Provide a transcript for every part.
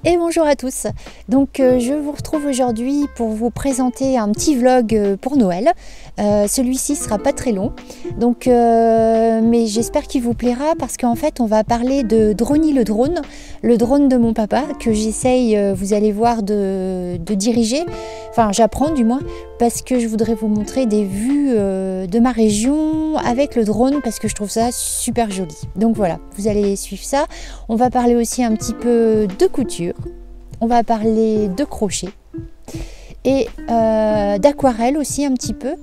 Et bonjour à tous. Donc je vous retrouve aujourd'hui pour vous présenter un petit vlog pour Noël. Celui-ci sera pas très long, donc mais j'espère qu'il vous plaira parce qu'en fait on va parler de Drony le drone de mon papa que j'essaye, vous allez voir, de diriger. Enfin j'apprends du moins parce que je voudrais vous montrer des vues de ma région avec le drone parce que je trouve ça super joli. Donc voilà, vous allez suivre ça. On va parler aussi un petit peu de couture. On va parler de crochet et d'aquarelle aussi un petit peu.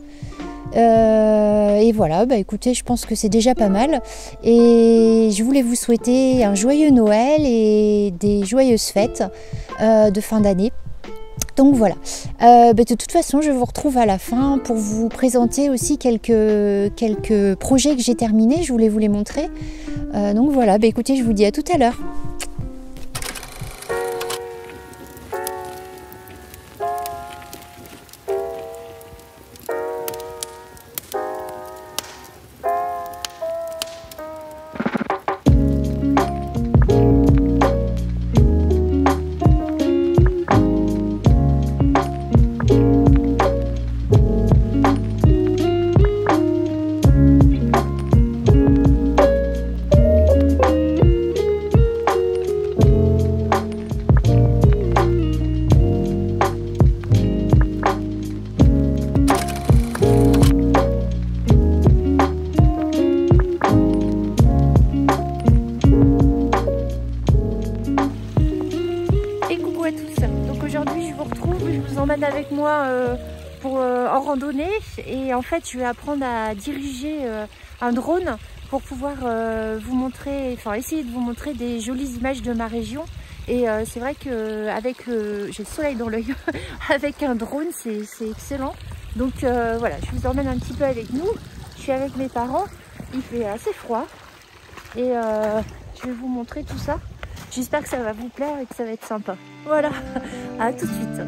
Et voilà, bah écoutez, je pense que c'est déjà pas mal. Et je voulais vous souhaiter un joyeux Noël et des joyeuses fêtes de fin d'année. Donc voilà, de toute façon je vous retrouve à la fin pour vous présenter aussi quelques projets que j'ai terminés, je voulais vous les montrer. Donc voilà, bah écoutez, je vous dis à tout à l'heure. Avec moi en randonnée et en fait je vais apprendre à diriger un drone pour pouvoir vous montrer, enfin essayer de vous montrer des jolies images de ma région. Et c'est vrai que avec j'ai le soleil dans l'œil, avec un drone c'est excellent. Donc voilà, je vous emmène un petit peu avec nous. Je suis avec mes parents, il fait assez froid et je vais vous montrer tout ça. J'espère que ça va vous plaire et que ça va être sympa. Voilà, à tout de suite.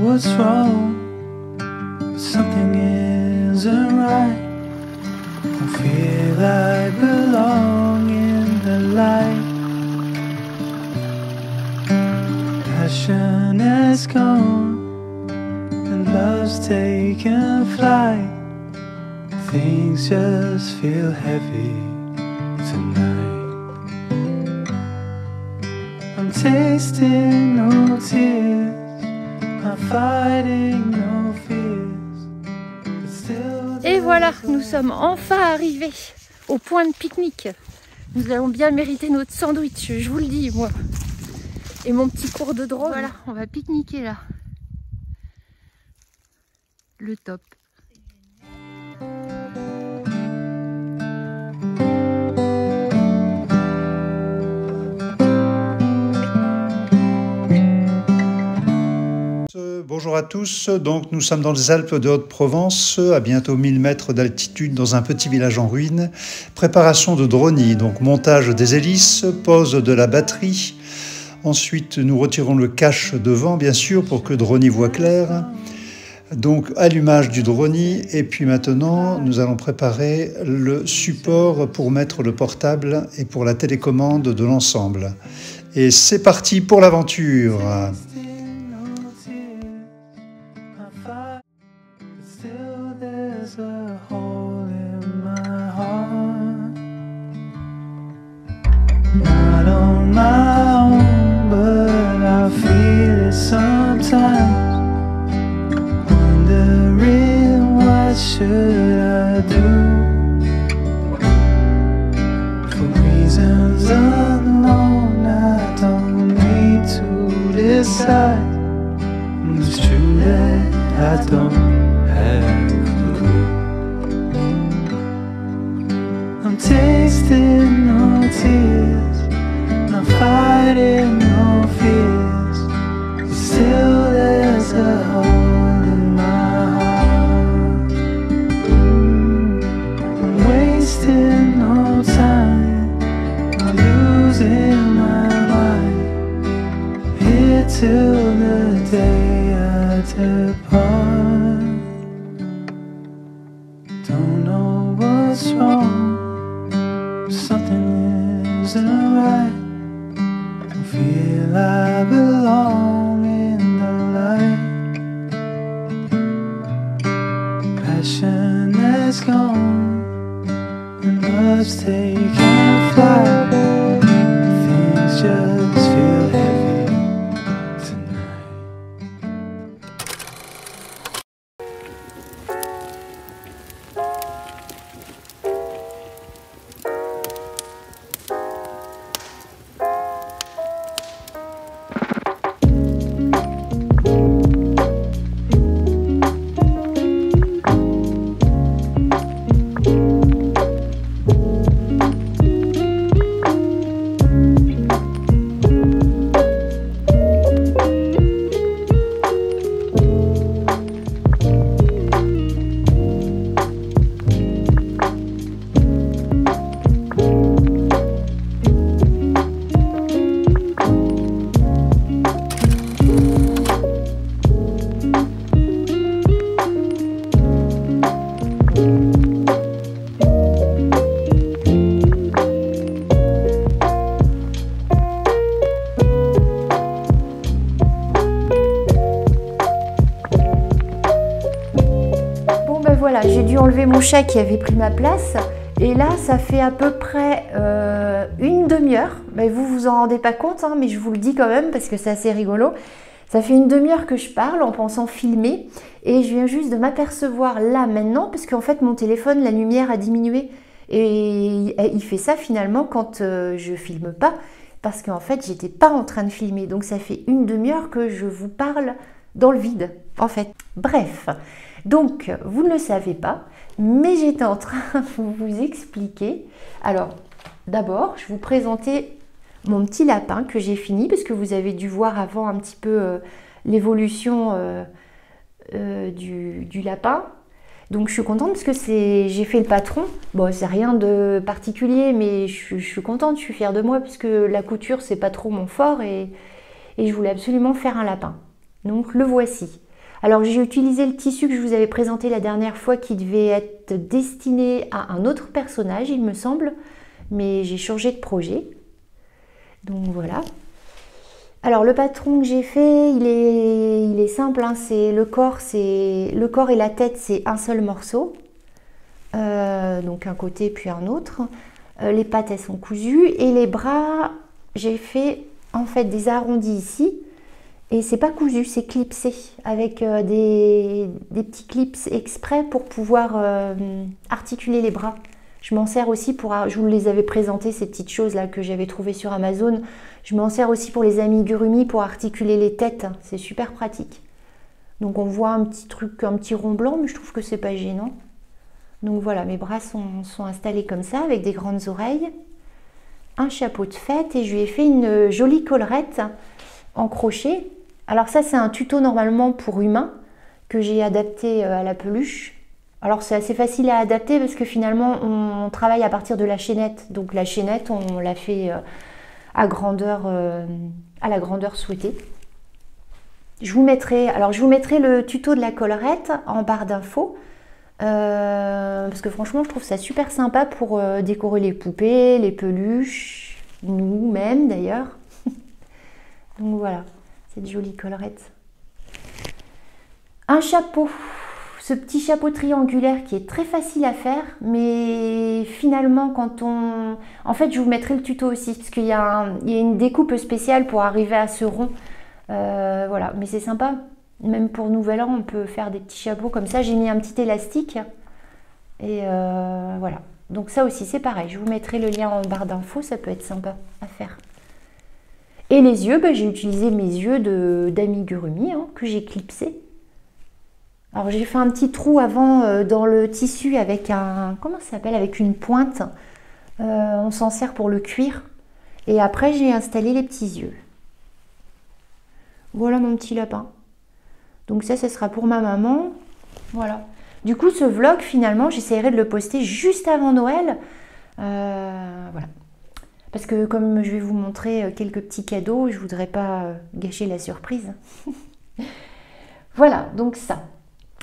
What's wrong? Something isn't right. I feel I belong in the light. Passion has gone and love's taken flight. Things just feel heavy tonight. I'm tasting no tears. Et voilà, nous sommes enfin arrivés au point de pique-nique. Nous allons bien mériter notre sandwich, je vous le dis moi. Et mon petit cours de drone. Voilà, on va pique-niquer là. Le top. Bonjour à tous, donc nous sommes dans les Alpes de Haute-Provence, à bientôt 1000 mètres d'altitude dans un petit village en ruine. Préparation de Drony, donc montage des hélices, pose de la batterie. Ensuite nous retirons le cache devant bien sûr pour que Drony voit clair. Donc allumage du Drony et puis maintenant nous allons préparer le support pour mettre le portable et pour la télécommande de l'ensemble. Et c'est parti pour l'aventure. Not on my own, but I feel it sometimes. Wondering what should I do? For reasons unknown, I don't need to decide. It's true that I don't have a clue. I'm tasting no tears, not fighting no fears. Still there's a hole in my heart. I'm wasting no time, I'm losing my mind. Here till the day I apart. Don't know what's wrong, something isn't right. I feel I belong in the light. Passion has gone and love's taken flight. Things just feel heavy tonight. Voilà, j'ai dû enlever mon chat qui avait pris ma place. Et là, ça fait à peu près une demi-heure. Ben, vous vous en rendez pas compte, hein, mais je vous le dis quand même parce que c'est assez rigolo. Ça fait une demi-heure que je parle en pensant filmer. Et je viens juste de m'apercevoir là maintenant, parce qu'en fait, mon téléphone, la lumière a diminué. Et il fait ça finalement quand je filme pas. Parce qu'en fait, j'étais pas en train de filmer. Donc ça fait une demi-heure que je vous parle dans le vide, en fait. Bref. Donc, vous ne le savez pas, mais j'étais en train de vous expliquer. Alors, d'abord, je vais vous présenter mon petit lapin que j'ai fini, parce que vous avez dû voir avant un petit peu l'évolution du lapin. Donc, je suis contente parce que j'ai fait le patron. Bon, c'est rien de particulier, mais je suis contente, je suis fière de moi, parce que la couture, c'est pas trop mon fort, et je voulais absolument faire un lapin. Donc, le voici. Alors j'ai utilisé le tissu que je vous avais présenté la dernière fois qui devait être destiné à un autre personnage, il me semble, mais j'ai changé de projet. Donc voilà. Alors le patron que j'ai fait, il est simple, hein, c'est le corps et la tête, c'est un seul morceau. Donc un côté puis un autre. Les pattes, elles sont cousues et les bras, j'ai fait en fait des arrondis ici. Et c'est pas cousu, c'est clipsé avec des petits clips exprès pour pouvoir articuler les bras. Je m'en sers aussi pour, je vous les avais présenté ces petites choses là que j'avais trouvées sur Amazon. Je m'en sers aussi pour les amigurumi pour articuler les têtes. C'est super pratique. Donc on voit un petit truc, un petit rond blanc, mais je trouve que c'est pas gênant. Donc voilà, mes bras sont installés comme ça avec des grandes oreilles, un chapeau de fête et je lui ai fait une jolie collerette en crochet. Alors ça, c'est un tuto normalement pour humains que j'ai adapté à la peluche. Alors c'est assez facile à adapter parce que finalement, on travaille à partir de la chaînette. Donc la chaînette, on l'a fait à la grandeur souhaitée. Je vous mettrai le tuto de la collerette en barre d'infos. Parce que franchement, je trouve ça super sympa pour décorer les poupées, les peluches, nous-mêmes d'ailleurs. Donc voilà. Cette jolie collerette. Un chapeau, ce petit chapeau triangulaire qui est très facile à faire, mais finalement quand on... En fait, je vous mettrai le tuto aussi, parce qu'il y a une découpe spéciale pour arriver à ce rond. Voilà, mais c'est sympa. Même pour Nouvel An, on peut faire des petits chapeaux comme ça. J'ai mis un petit élastique. Et voilà. Donc ça aussi, c'est pareil. Je vous mettrai le lien en barre d'infos, ça peut être sympa à faire. Et les yeux, j'ai utilisé mes yeux d'amigurumi que j'ai clipsé. Alors j'ai fait un petit trou avant dans le tissu avec un... Comment ça s'appelle? Avec une pointe. On s'en sert pour le cuir. Et après j'ai installé les petits yeux. Voilà mon petit lapin. Donc ça sera pour ma maman. Voilà. Du coup ce vlog finalement j'essaierai de le poster juste avant Noël. Voilà. Parce que comme je vais vous montrer quelques petits cadeaux, je ne voudrais pas gâcher la surprise. Voilà, donc ça.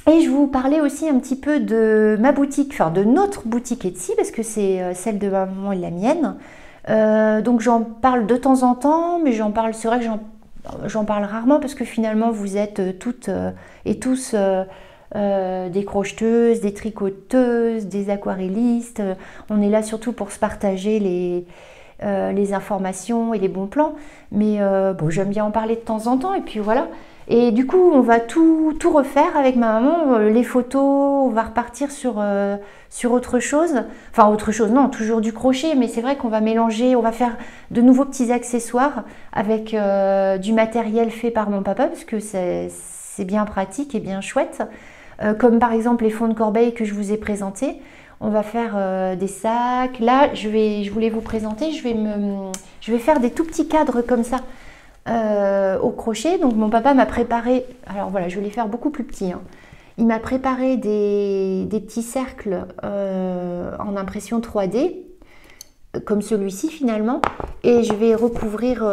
Et je vous parlais aussi un petit peu de ma boutique, enfin de notre boutique Etsy, parce que c'est celle de ma maman et la mienne. Donc j'en parle de temps en temps, mais c'est vrai que j'en parle rarement parce que finalement vous êtes toutes et tous des crocheteuses, des tricoteuses, des aquarellistes. On est là surtout pour se partager les informations et les bons plans. Mais bon, j'aime bien en parler de temps en temps et puis voilà. Et du coup, on va tout refaire avec ma maman, les photos, on va repartir sur autre chose. Enfin, autre chose, non, toujours du crochet, mais c'est vrai qu'on va mélanger, on va faire de nouveaux petits accessoires avec du matériel fait par mon papa, parce que c'est bien pratique et bien chouette. Comme par exemple les fonds de corbeille que je vous ai présentés. On va faire des sacs. Là, je voulais vous présenter, je vais faire des tout petits cadres comme ça. Au crochet. Donc mon papa m'a préparé, alors voilà, je vais les faire beaucoup plus petits, hein. Il m'a préparé des petits cercles en impression 3D comme celui-ci finalement, et je vais recouvrir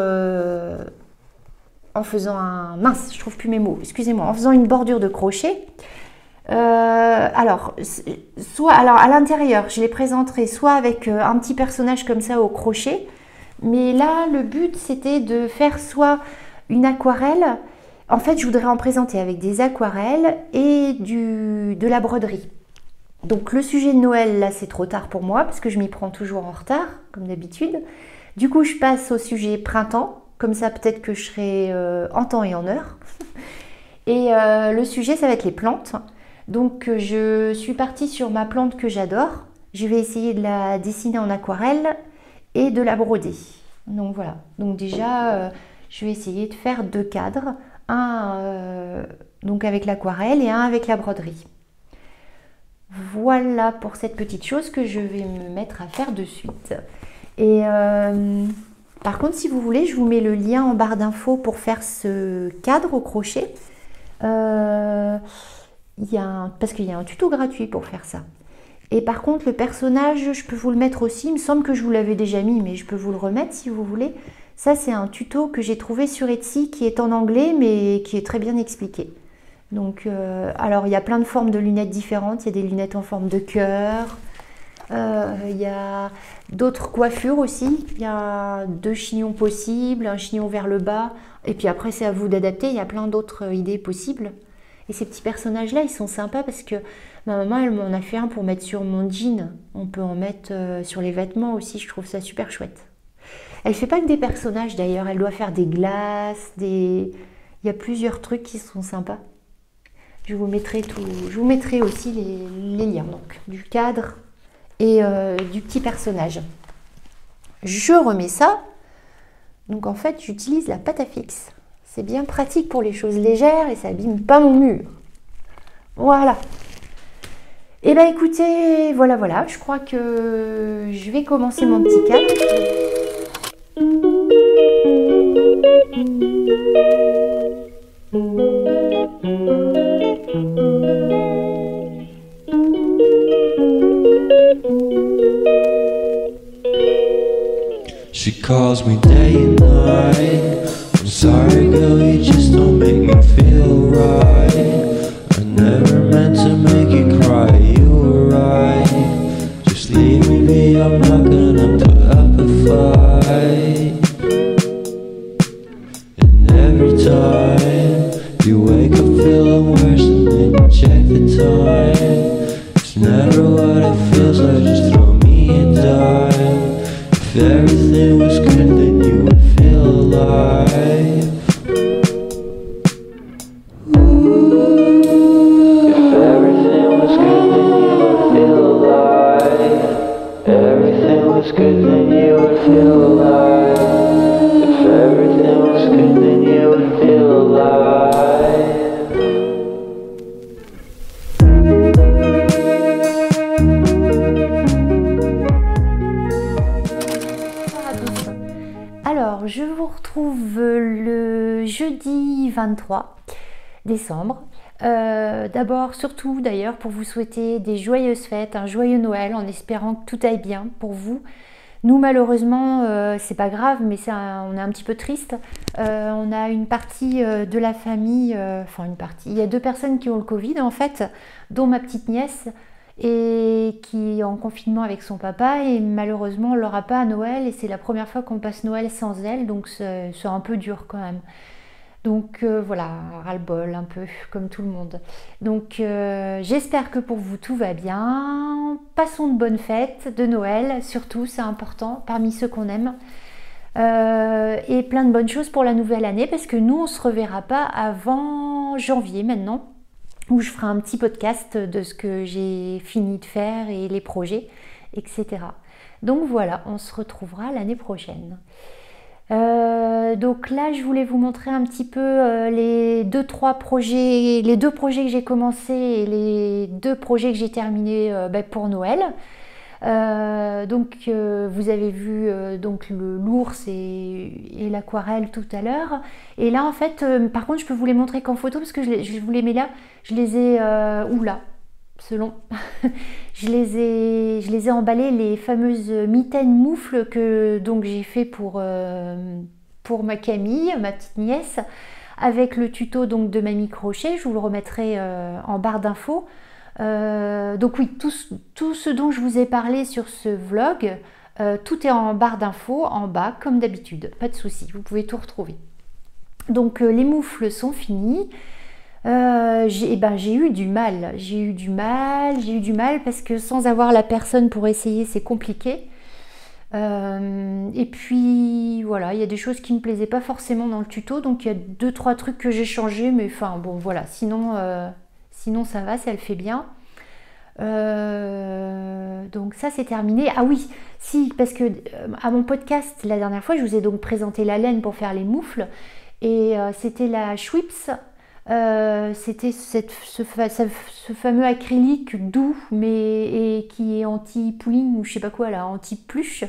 en faisant je trouve plus mes mots, excusez-moi, en faisant une bordure de crochet. Alors à l'intérieur je les présenterai soit avec un petit personnage comme ça au crochet. Mais là, le but, c'était de faire soit une aquarelle. En fait, je voudrais en présenter avec des aquarelles et de la broderie. Donc, le sujet de Noël, là, c'est trop tard pour moi parce que je m'y prends toujours en retard, comme d'habitude. Du coup, je passe au sujet printemps. Comme ça, peut-être que je serai en temps et en heure. Et le sujet, ça va être les plantes. Donc, je suis partie sur ma plante que j'adore. Je vais essayer de la dessiner en aquarelle et de la broder. Donc voilà, donc déjà je vais essayer de faire 2 cadres, un donc avec l'aquarelle et un avec la broderie. Voilà pour cette petite chose que je vais me mettre à faire de suite. Et par contre, si vous voulez, je vous mets le lien en barre d'infos pour faire ce cadre au crochet. Parce qu'il y a un tuto gratuit pour faire ça. Et par contre, le personnage, je peux vous le mettre aussi. Il me semble que je vous l'avais déjà mis, mais je peux vous le remettre si vous voulez. Ça, c'est un tuto que j'ai trouvé sur Etsy qui est en anglais, mais qui est très bien expliqué. Donc, alors, il y a plein de formes de lunettes différentes. Il y a des lunettes en forme de cœur. Il y a d'autres coiffures aussi. Il y a 2 chignons possibles, un chignon vers le bas. Et puis après, c'est à vous d'adapter. Il y a plein d'autres idées possibles. Et ces petits personnages-là, ils sont sympas parce que ma maman, elle m'en a fait un pour mettre sur mon jean. On peut en mettre sur les vêtements aussi, je trouve ça super chouette. Elle fait pas que des personnages d'ailleurs, elle doit faire des glaces, Il y a plusieurs trucs qui sont sympas. Je vous mettrai aussi les liens, donc, du cadre et du petit personnage. Je remets ça. Donc en fait, j'utilise la pâte à fixe. C'est bien pratique pour les choses légères et ça abîme pas mon mur. Voilà. Et bien écoutez, voilà, je crois que je vais commencer mon petit cadre. She calls me day and night. I'm sorry, girl, you just don't make me feel right. I never meant to make you cry, you were right. Just leave me be, I'm not gonna put up a fight. And every time you wake up feeling worse and then you check the time. It's never what it feels like, just throw me a dime. If everything was good, then you would feel alive. If everything was good, then you would feel alive. Everything was good, then you would feel alive. If everything was good, then you would feel alive. Alors, je vous retrouve le jeudi 23 décembre. D'abord, surtout d'ailleurs, pour vous souhaiter des joyeuses fêtes, un joyeux Noël, en espérant que tout aille bien pour vous. Nous, malheureusement, c'est pas grave, mais on est un petit peu triste. On a une partie de la famille, enfin une partie, il y a 2 personnes qui ont le Covid en fait, dont ma petite nièce, et qui est en confinement avec son papa, et malheureusement, on l'aura pas à Noël, et c'est la première fois qu'on passe Noël sans elle, donc c'est un peu dur quand même. Donc voilà, ras-le-bol un peu, comme tout le monde. Donc j'espère que pour vous tout va bien. Passons de bonnes fêtes, de Noël surtout, c'est important, parmi ceux qu'on aime. Et plein de bonnes choses pour la nouvelle année, parce que nous, on ne se reverra pas avant janvier maintenant, où je ferai un petit podcast de ce que j'ai fini de faire et les projets, etc. Donc voilà, on se retrouvera l'année prochaine. Donc là, je voulais vous montrer un petit peu les 2-3 projets, les 2 projets que j'ai commencé et les 2 projets que j'ai terminés pour Noël. Donc vous avez vu donc l'ours et l'aquarelle tout à l'heure. Et là, en fait, par contre, je peux vous les montrer qu'en photo parce que je vous les mets là. Je les ai ou là, selon. je les ai emballés, les fameuses mitaines moufles que donc j'ai fait pour ma Camille, ma petite nièce, avec le tuto donc de Mamie Crochet. Je vous le remettrai en barre d'infos. Donc oui, tout ce dont je vous ai parlé sur ce vlog, tout est en barre d'infos en bas comme d'habitude, pas de souci, vous pouvez tout retrouver. Donc les moufles sont finis. J'ai eu du mal parce que sans avoir la personne pour essayer, c'est compliqué. Et puis voilà, il y a des choses qui me plaisaient pas forcément dans le tuto, donc il y a 2-3 trucs que j'ai changé, mais enfin bon voilà, sinon ça va, ça le fait bien. Donc ça c'est terminé. Ah oui, si, parce que à mon podcast la dernière fois, je vous ai donc présenté la laine pour faire les moufles, et c'était la Schweppes. C'était ce fameux acrylique doux et qui est anti-pouling ou je sais pas quoi là, anti-pluche.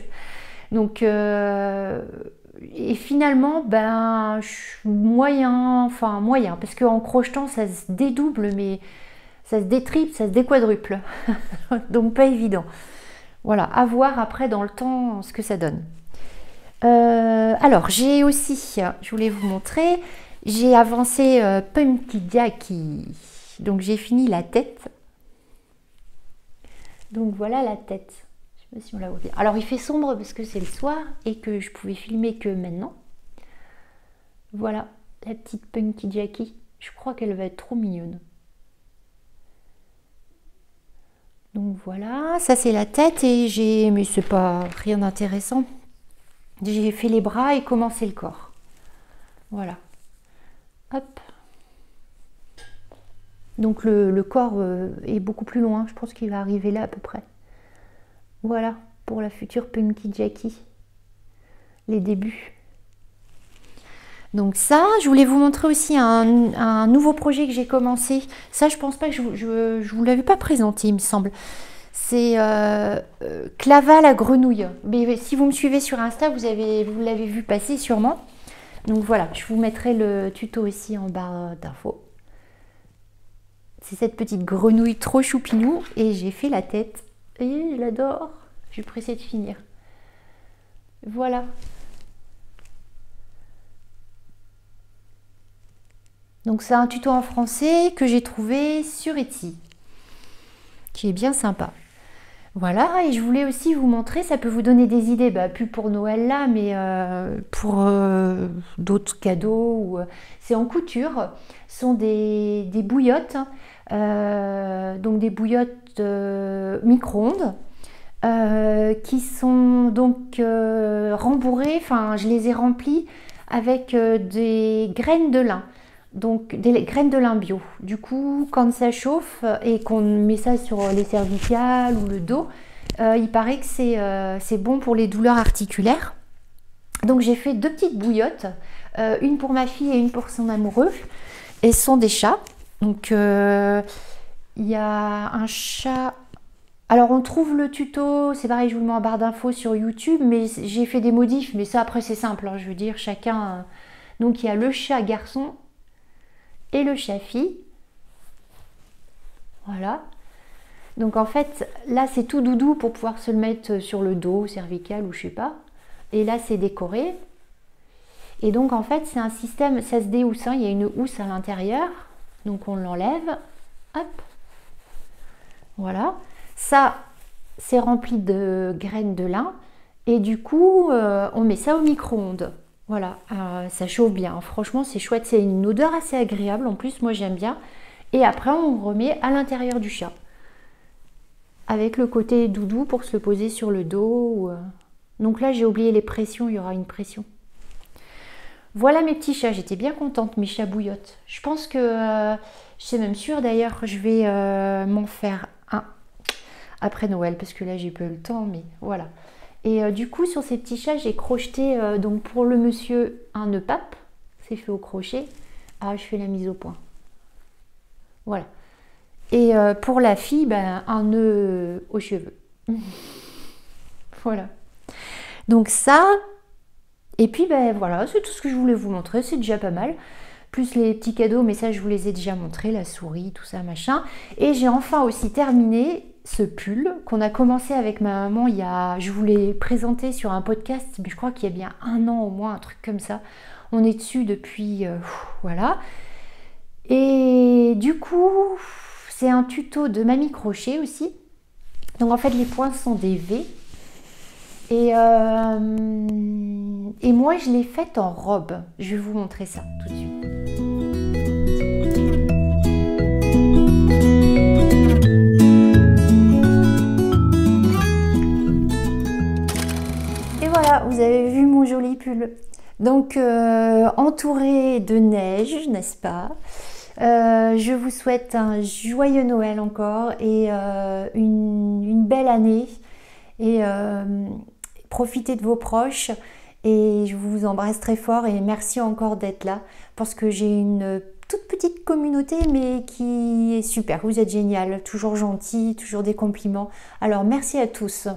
Donc et finalement moyen parce qu'en crochetant ça se dédouble, mais ça se détriple, ça se déquadruple. Donc pas évident. Voilà, à voir après dans le temps ce que ça donne. Alors j'ai aussi, je voulais vous montrer, j'ai avancé Pumpkin Jackie. Donc j'ai fini la tête. Donc voilà la tête. Je sais pas si on la voit bien. Alors il fait sombre parce que c'est le soir et que je pouvais filmer que maintenant. Voilà la petite Pumpkin Jackie. Je crois qu'elle va être trop mignonne. Donc voilà, ça c'est la tête et mais c'est pas rien d'intéressant. J'ai fait les bras et commencé le corps. Voilà. Hop. Donc le corps est beaucoup plus loin. Je pense qu'il va arriver là à peu près. Voilà pour la future Pumpkin Jackie. Les débuts. Donc ça, je voulais vous montrer aussi un nouveau projet que j'ai commencé. Ça, je pense pas que je vous l'avais pas présenté, il me semble. C'est Clava la grenouille. Mais si vous me suivez sur Insta, vous l'avez vu passer sûrement. Donc voilà, je vous mettrai le tuto ici en barre d'infos. C'est cette petite grenouille trop choupinou et j'ai fait la tête. Et je l'adore. Je suis pressée de finir. Voilà. Donc c'est un tuto en français que j'ai trouvé sur Etsy, qui est bien sympa. Voilà, et je voulais aussi vous montrer, ça peut vous donner des idées, plus pour Noël là, mais pour d'autres cadeaux. C'est en couture, ce sont des bouillottes, donc des bouillottes micro-ondes, qui sont donc rembourrées, enfin je les ai remplies avec des graines de lin. Donc des graines de lin bio. Du coup, quand ça chauffe et qu'on met ça sur les cervicales ou le dos, il paraît que c'est bon pour les douleurs articulaires. Donc j'ai fait 2 petites bouillottes, une pour ma fille et une pour son amoureux. Et ce sont des chats. Donc il y a un chat. Alors on trouve le tuto, c'est pareil, je vous le mets en barre d'infos sur YouTube, mais j'ai fait des modifs, mais ça après c'est simple, je veux dire, chacun. Donc il y a le chat garçon et le chat fille. Voilà. Donc en fait, là c'est tout doudou pour pouvoir se le mettre sur le dos, cervical ou je sais pas. Et là c'est décoré. Et donc en fait c'est un système, ça se déhousse, hein. Il y a une housse à l'intérieur. Donc on l'enlève. Hop. Voilà. Ça c'est rempli de graines de lin. Et du coup on met ça au micro-ondes. Voilà. Ça chauffe bien. Franchement c'est chouette. C'est une odeur assez agréable. En plus moi j'aime bien. Et après on remet à l'intérieur du chat. Avec le côté doudou pour se le poser sur le dos. Donc là, j'ai oublié les pressions, il y aura une pression. Voilà mes petits chats, j'étais bien contente, mes chats bouillottes. Je pense que, je suis même sûre d'ailleurs, je vais m'en faire un après Noël, parce que là, j'ai peu le temps, mais voilà. Et du coup, sur ces petits chats, j'ai crocheté, donc pour le monsieur, un nœud pape, c'est fait au crochet. Ah, je fais la mise au point. Voilà. Et pour la fille, ben, un nœud aux cheveux. Voilà. Donc ça, et puis ben voilà, c'est tout ce que je voulais vous montrer, c'est déjà pas mal. Plus les petits cadeaux, mais ça je vous les ai déjà montrés, la souris, tout ça, machin. Et j'ai enfin aussi terminé ce pull qu'on a commencé avec ma maman je vous l'ai présenté sur un podcast, mais je crois qu'il y a bien 1 an au moins, un truc comme ça. On est dessus depuis, voilà. Et du coup... C'est un tuto de Mamie Crochet aussi. Donc en fait les points sont des V. Et moi je l'ai faite en robe. Je vais vous montrer ça tout de suite. Et voilà, vous avez vu mon joli pull. Donc entouré de neige, n'est-ce pas? Je vous souhaite un joyeux Noël encore et une belle année. Et profitez de vos proches. Et je vous embrasse très fort et merci encore d'être là. Parce que j'ai une toute petite communauté mais qui est super. Vous êtes génial, toujours gentil, toujours des compliments. Alors merci à tous.